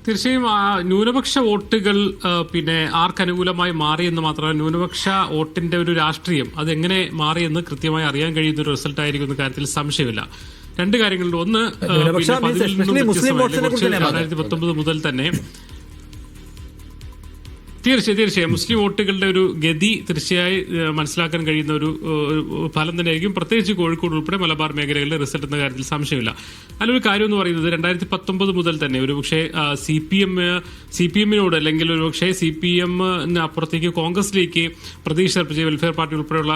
തീർച്ചയായും ന്യൂനപക്ഷ വോട്ടുകൾ പിന്നെ ആർക്കനുകൂലമായി മാറിയെന്ന് മാത്രമല്ല ന്യൂനപക്ഷ വോട്ടിന്റെ ഒരു രാഷ്ട്രീയം അതെങ്ങനെ മാറിയെന്ന് കൃത്യമായി അറിയാൻ കഴിയുന്ന ഒരു റിസൾട്ട് ആയിരിക്കും എന്ന കാര്യത്തിൽ സംശയമില്ല. രണ്ട് കാര്യങ്ങളുണ്ട്. ഒന്ന്, 2019 മുതൽ തന്നെ തീർച്ചയായും മുസ്ലിം വോട്ടുകളുടെ ഒരു ഗതി തീർച്ചയായും മനസ്സിലാക്കാൻ കഴിയുന്ന ഒരു ഫലം തന്നെയായിരിക്കും, പ്രത്യേകിച്ച് കോഴിക്കോട് ഉൾപ്പെടെ മലബാർ മേഖലകളിലെ റിസൾട്ട് എന്ന കാര്യത്തിൽ സംശയമില്ല. അതിലൊരു കാര്യം എന്ന് പറയുന്നത് 2019 മുതൽ തന്നെ ഒരുപക്ഷെ സി പി എമ്മിനോട് അല്ലെങ്കിൽ ഒരുപക്ഷെ CPM അപ്പുറത്തേക്ക് കോൺഗ്രസിലേക്ക് പ്രതീക്ഷ അർപ്പിച്ച വെൽഫെയർ പാർട്ടി ഉൾപ്പെടെയുള്ള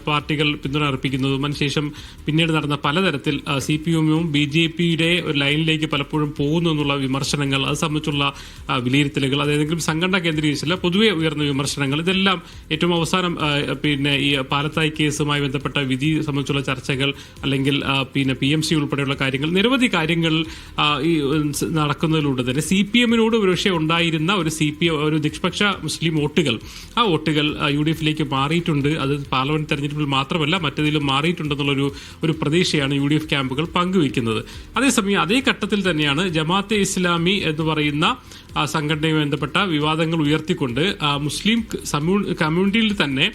പാർട്ടികൾ പിന്തുണ അർപ്പിക്കുന്നതും അതിനുശേഷം പിന്നീട് നടന്ന പലതരത്തിൽ CPM-ഉം BJP-യുടെ ഒരു ലൈനിലേക്ക് പലപ്പോഴും പോകുന്നു എന്നുള്ള വിമർശനങ്ങൾ, അത് സംബന്ധിച്ചുള്ള വിലയിരുത്തലുകൾ, അതേതെങ്കിലും സംഘടന കേന്ദ്രീകരിച്ചില്ല, പൊതുവെ ഉയർന്ന വിമർശനങ്ങൾ, ഇതെല്ലാം ഏറ്റവും അവസാനം പിന്നെ ഈ പാലത്തായി കേസുമായി ബന്ധപ്പെട്ട വിധി സംബന്ധിച്ചുള്ള ചർച്ചകൾ അല്ലെങ്കിൽ പിന്നെ PMC ഉൾപ്പെടെയുള്ള കാര്യങ്ങൾ, നിരവധി കാര്യങ്ങൾ ഈ നടക്കുന്നതിലൂടെ തന്നെ CPM-നോട് ഒരുപക്ഷെ ഉണ്ടായിരുന്ന ഒരു നിഷ്പക്ഷ മുസ്ലിം വോട്ടുകൾ, ആ വോട്ടുകൾ UDF-ലേക്ക് മാറിയിട്ടുണ്ട്. അത് പാർലമെന്റ് തെരഞ്ഞെടുപ്പിൽ മാത്രമല്ല മറ്റേതിലും മാറിയിട്ടുണ്ടെന്നുള്ള ഒരു പ്രതീക്ഷയാണ് UDF ക്യാമ്പുകൾ പങ്കുവയ്ക്കുന്നത്. അതേസമയം അതേ ഘട്ടത്തിൽ തന്നെയാണ് ജമാഅത്തെ ഇസ്ലാമി എന്ന് പറയുന്ന സംഘടനയുമായി ബന്ധപ്പെട്ട വിവാദങ്ങൾ ഉയർത്തിക്കൊണ്ട് മുസ്ലിം കമ്മ്യൂണിറ്റിയിൽ തന്നെ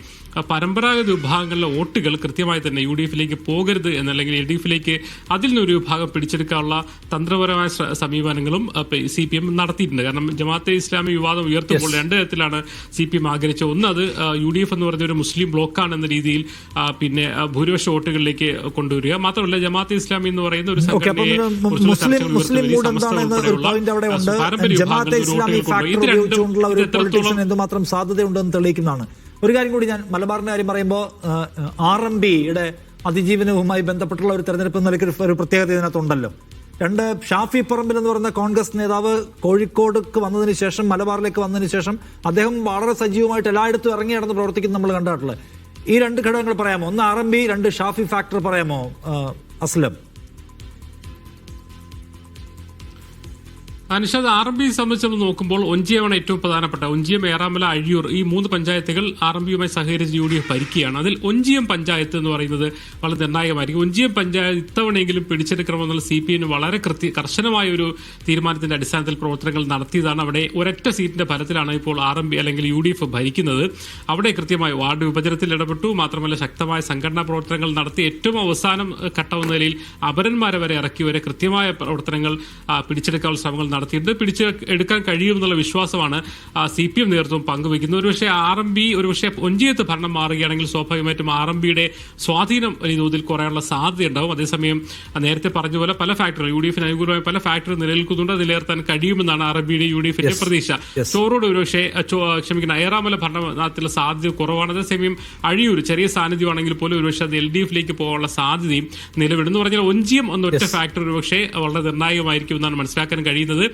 പരമ്പരാഗത വിഭാഗങ്ങളിലെ വോട്ടുകൾ കൃത്യമായി തന്നെ UDF-ലേക്ക് പോകരുത് എന്നല്ലെങ്കിൽ LDF-ലേക്ക് അതിൽ നിന്നൊരു വിഭാഗം പിടിച്ചെടുക്കാനുള്ള തന്ത്രപരമായ സമീപനങ്ങളും CPM നടത്തിയിട്ടുണ്ട്. കാരണം ജമാഅത്തെ ഇസ്ലാമി വിവാദം ഉയർത്തുമ്പോൾ രണ്ട് തരത്തിലാണ് CPM ആഗ്രഹിച്ചത്. ഒന്ന്, അത് UDF എന്ന് പറയുന്ന ഒരു മുസ്ലിം ബ്ലോക്കാണ് എന്ന രീതിയിൽ പിന്നെ ഭൂരിപക്ഷ വോട്ടുകളിലേക്ക് കൊണ്ടുവരിക. മാത്രമല്ല ജമാഅത്തെ ഇസ്ലാമി എന്ന് പറയുന്ന ഒരു സംഘടനയെ എന്തുമാത്രം സാധ്യതയുണ്ടെന്ന് തെളിയിക്കുന്നതാണ്. ഒരു കാര്യം കൂടി, ഞാൻ മലബാറിന്റെ കാര്യം പറയുമ്പോൾ RMB-യുടെ അതിജീവനവുമായി ബന്ധപ്പെട്ടുള്ള ഒരു തെരഞ്ഞെടുപ്പ് നിലയ്ക്ക് ഒരു പ്രത്യേകത ഇതിനകത്തുണ്ടല്ലോ. ഷാഫി പറമ്പിൽ എന്ന് പറയുന്ന കോൺഗ്രസ് നേതാവ് കോഴിക്കോടേക്ക് വന്നതിന് ശേഷം, മലബാറിലേക്ക് വന്നതിന് ശേഷം അദ്ദേഹം വളരെ സജീവമായിട്ട് എല്ലായിടത്തും ഇറങ്ങി നടന്ന് പ്രവർത്തിക്കുന്ന നമ്മൾ കണ്ടിട്ടുള്ളത്. ഈ രണ്ട് ഘടകങ്ങൾ പറയാമോ? ഒന്ന് RMB, രണ്ട് ഷാഫി ഫാക്ടർ പറയാമോ അസ്ലം? അനുഷാദ്, RMB സംബന്ധിച്ച് നമ്മൾ നോക്കുമ്പോൾ ഒഞ്ചിയമാണ് ഏറ്റവും പ്രധാനപ്പെട്ട. ഒഞ്ചിയം, ഏറാമല, അഴിയൂർ ഈ 3 പഞ്ചായത്തുകൾ RMB-യുമായി സഹകരിച്ച് UDF ഭരിക്കുകയാണ്. അതിൽ ഒഞ്ചിയം പഞ്ചായത്ത് എന്ന് പറയുന്നത് വളരെ നിർണായകമായിരിക്കും. ഒഞ്ചിയം പഞ്ചായത്ത് ഇത്തവണയെങ്കിലും പിടിച്ചെടുക്കണമെന്നുള്ള CPM വളരെ കർശനമായ ഒരു തീരുമാനത്തിന്റെ അടിസ്ഥാനത്തിൽ പ്രവർത്തനങ്ങൾ നടത്തിയതാണ്. അവിടെ ഒരൊറ്റ സീറ്റിന്റെ ഫലത്തിലാണ് ഇപ്പോൾ RMB അല്ലെങ്കിൽ UDF ഭരിക്കുന്നത്. അവിടെ കൃത്യമായി വാർഡ് വിഭജനത്തിൽ ഇടപെട്ടു. മാത്രമല്ല ശക്തമായ സംഘടനാ പ്രവർത്തനങ്ങൾ നടത്തി ഏറ്റവും അവസാനം ഘട്ടമെന്ന നിലയിൽ അപരന്മാരെ വരെ ഇറക്കി വരെ കൃത്യമായ പ്രവർത്തനങ്ങൾ പിടിച്ചെടുക്കാനുള്ള ശ്രമങ്ങൾ നടത്തിയിട്ട് പിടിച്ചെടുക്കാൻ കഴിയുമെന്നുള്ള വിശ്വാസമാണ് CPM നേതൃത്വം പങ്കുവയ്ക്കുന്നത്. ഒരുപക്ഷെ RMB ഒരുപക്ഷെ ഒഞ്ചിയത്ത് ഭരണം മാറുകയാണെങ്കിൽ സ്വാഭാവികമായിട്ടും RMB-യുടെ സ്വാധീനം വലിയ തോതിൽ കുറയാനുള്ള സാധ്യതയുണ്ടാവും. അതേസമയം നേരത്തെ പറഞ്ഞ പോലെ പല ഫാക്ടറികൾ UDF-ന് അനുകൂലമായ പല ഫാക്ടറി നിലനിൽക്കുന്നുണ്ട്. അത് നിലനിർത്താൻ കഴിയുമെന്നാണ് RMB-യുടെ UDF-ന്റെ പ്രതീക്ഷ. ചോറോട് ഒരുപക്ഷെ ഏറാമല ഭരണത്തിലുള്ള സാധ്യത കുറവാണ്. അതേസമയം അഴിയൂർ ചെറിയ സാന്നിധ്യമാണെങ്കിൽ പോലും ഒരുപക്ഷെ അത് LDF-ലേക്ക് പോകാനുള്ള സാധ്യതയും നിലവിടുന്നു. പറഞ്ഞാൽ ഒഞ്ചിയം എന്നൊറ്റ ഫാക്ടറി ഒരുപക്ഷെ വളരെ നിർണായകമായിരിക്കും എന്നാണ് മനസ്സിലാക്കാൻ കഴിയുന്നത്.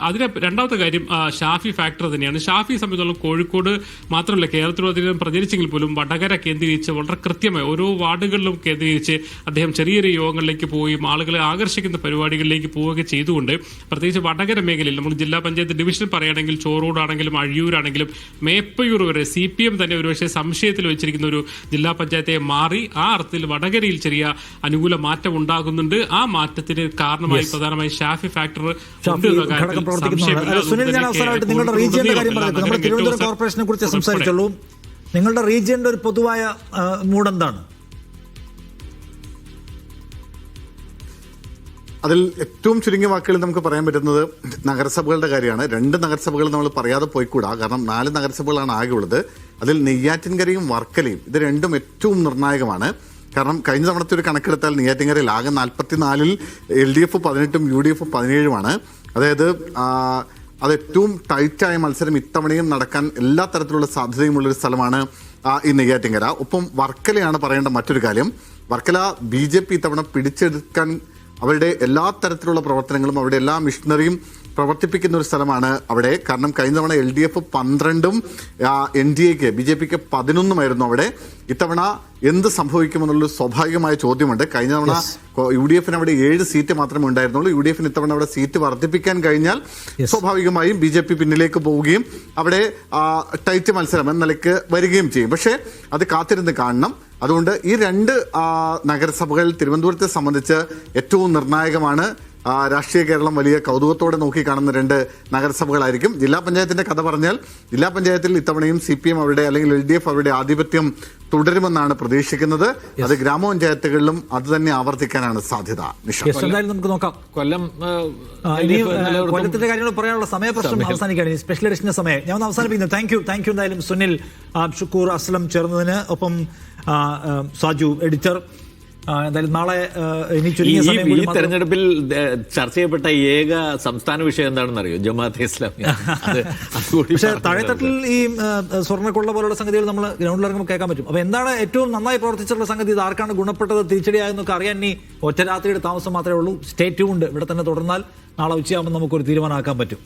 അതിന് രണ്ടാമത്തെ കാര്യം ഷാഫി ഫാക്ടർ തന്നെയാണ്. ഷാഫി സംബന്ധിച്ചോളം കോഴിക്കോട് മാത്രമല്ല കേരളത്തിലും പ്രചരിച്ചെങ്കിൽ പോലും വടകര കേന്ദ്രീകരിച്ച് വളരെ കൃത്യമായി ഓരോ വാർഡുകളിലും കേന്ദ്രീകരിച്ച് അദ്ദേഹം ചെറിയ ചെറിയ യോഗങ്ങളിലേക്ക് പോവുകയും ആളുകളെ ആകർഷിക്കുന്ന പരിപാടികളിലേക്ക് പോവുകയൊക്കെ ചെയ്തുകൊണ്ട് പ്രത്യേകിച്ച് വടകര മേഖലയിൽ നമ്മൾ ജില്ലാ പഞ്ചായത്ത് ഡിവിഷൻ പറയുകയാണെങ്കിൽ ചോറോടാണെങ്കിലും അഴിയൂരാണെങ്കിലും മേപ്പയൂർ വരെ CPM തന്നെ ഒരുപക്ഷെ സംശയത്തിൽ വെച്ചിരിക്കുന്ന ഒരു ജില്ലാ പഞ്ചായത്തെ മാറി ആ അർത്ഥത്തിൽ വടകരയിൽ ചെറിയ അനുകൂല മാറ്റം ഉണ്ടാകുന്നുണ്ട്. ആ മാറ്റത്തിന് കാരണമായി പ്രധാനമായി ഷാഫി ഫാക്ടർ ഘടകം പ്രവർത്തിക്കുന്നുണ്ട്. സുനിൽ, ഞാൻ അവസാനമായിട്ട് നിങ്ങളുടെ റീജിയന്റെ കാര്യം പറഞ്ഞു. നമ്മൾ തിരുവനന്തപുരം കോർപ്പറേഷനെ കുറിച്ച് സംസാരിച്ചുള്ളൂ. നിങ്ങളുടെ റീജിയന്റെ ഒരു പൊതുവായ മൂഡ് എന്താണ്? അതിൽ ഏറ്റവും ചുരുങ്ങിയ വാക്കുകളിൽ നമുക്ക് പറയാൻ പറ്റുന്നത് നഗരസഭകളുടെ കാര്യമാണ്. 2 നഗരസഭകൾ നമ്മൾ പറയാതെ പോയിക്കൂടാ. കാരണം 4 നഗരസഭകളാണ് ആകെ ഉള്ളത്. അതിൽ നെയ്യാറ്റിൻകരയും വർക്കലയും ഇത് രണ്ടും ഏറ്റവും നിർണായകമാണ്. കാരണം കഴിഞ്ഞ തവണത്തെ ഒരു കണക്കെടുത്താൽ നെയ്യാറ്റിൻകരയിൽ ആകെ 44-ൽ LDF 18-ഉം UDF 17-ഉമാണ്. അതായത് അത് ഏറ്റവും ടൈറ്റായ മത്സരം ഇത്തവണയും നടക്കാൻ എല്ലാ തരത്തിലുള്ള സാധ്യതയുമുള്ളൊരു സ്ഥലമാണ് ഈ നെയ്യാറ്റിൻകര. ഒപ്പം വർക്കലയാണ് പറയേണ്ട മറ്റൊരു കാര്യം. വർക്കല BJP ഇത്തവണ പിടിച്ചെടുക്കാൻ അവരുടെ എല്ലാ തരത്തിലുള്ള പ്രവർത്തനങ്ങളും അവരുടെ എല്ലാ മിഷനറിയും പ്രവർത്തിപ്പിക്കുന്ന ഒരു സ്ഥലമാണ് അവിടെ. കാരണം കഴിഞ്ഞ തവണ LDF 12-ഉം NDA-ക്ക് BJP-ക്ക് 11-ഉമായിരുന്നു അവിടെ. ഇത്തവണ എന്ത് സംഭവിക്കുമെന്നുള്ളൊരു സ്വാഭാവികമായ ചോദ്യമുണ്ട്. കഴിഞ്ഞ തവണ UDF-ന് അവിടെ 7 സീറ്റ് മാത്രമേ ഉണ്ടായിരുന്നുള്ളൂ. UDF-ന് ഇത്തവണ അവിടെ സീറ്റ് വർദ്ധിപ്പിക്കാൻ കഴിഞ്ഞാൽ സ്വാഭാവികമായും BJP പിന്നിലേക്ക് പോവുകയും അവിടെ ടൈറ്റ് മത്സരം എന്ന നിലയ്ക്ക് വരികയും ചെയ്യും. പക്ഷേ അത് കാത്തിരുന്ന് കാണണം. അതുകൊണ്ട് ഈ 2 നഗരസഭകൾ തിരുവനന്തപുരത്തെ സംബന്ധിച്ച് ഏറ്റവും നിർണായകമാണ്. രാഷ്ട്രീയ കേരളം വലിയ കൗതുകത്തോടെ നോക്കിക്കാണുന്ന രണ്ട് നഗരസഭകളായിരിക്കും. ജില്ലാ പഞ്ചായത്തിന്റെ കഥ പറഞ്ഞാൽ ജില്ലാ പഞ്ചായത്തിൽ ഇത്തവണയും CPM അവരുടെ അല്ലെങ്കിൽ LDF അവരുടെ ആധിപത്യം തുടരുമെന്നാണ് പ്രതീക്ഷിക്കുന്നത്. അത് ഗ്രാമപഞ്ചായത്തുകളിലും അത് തന്നെ ആവർത്തിക്കാനാണ് സാധ്യത. എന്തായാലും നമുക്ക് നോക്കാം. കൊല്ലത്തിന്റെ കാര്യങ്ങൾ പറയാനുള്ള സമയപ്രശ്നം അവസാനിക്കുകയാണ്. സ്പെഷ്യൽ എഡിഷന്റെ സമയം ഞാൻ ഒന്ന് അവസാനിപ്പിക്കുന്നു. താങ്ക് യു എന്തായാലും സുനിൽ, ഷുക്കൂർ, അസ്ലം ചേർന്നതിന്. ഒപ്പം സാജു എഡിറ്റർ. എന്തായാലും നാളെ ഇനി ചുരുങ്ങിയ സമയം ഈ തെരഞ്ഞെടുപ്പിൽ ചർച്ച ചെയ്യപ്പെട്ട ഏക സംസ്ഥാന വിഷയം എന്താണെന്ന് അറിയോ? ജമാഅത്തെ ഇസ്ലാമി. പക്ഷേ താഴെത്തട്ടിൽ ഈ സ്വർണ്ണക്കൊള്ള പോലുള്ള സംഗതികൾ നമ്മൾ ഗ്രൗണ്ടിൽ ഇറങ്ങുമ്പോൾ കേൾക്കാൻ പറ്റും. അപ്പൊ എന്താണ് ഏറ്റവും നന്നായി പ്രവർത്തിച്ചിട്ടുള്ള സംഗതി, ഇത് ആർക്കാണ് ഗുണപ്പെട്ടത്, തിരിച്ചടിയായെന്നൊക്കെ അറിയാൻ ഇനി ഒറ്റ രാത്രിയുടെ താമസം മാത്രമേ ഉള്ളൂ. Stay tuned. ഇവിടെ തന്നെ തുടർന്നാൽ നാളെ ഉച്ചയാകുമ്പോൾ നമുക്കൊരു തീരുമാനമാക്കാൻ പറ്റും.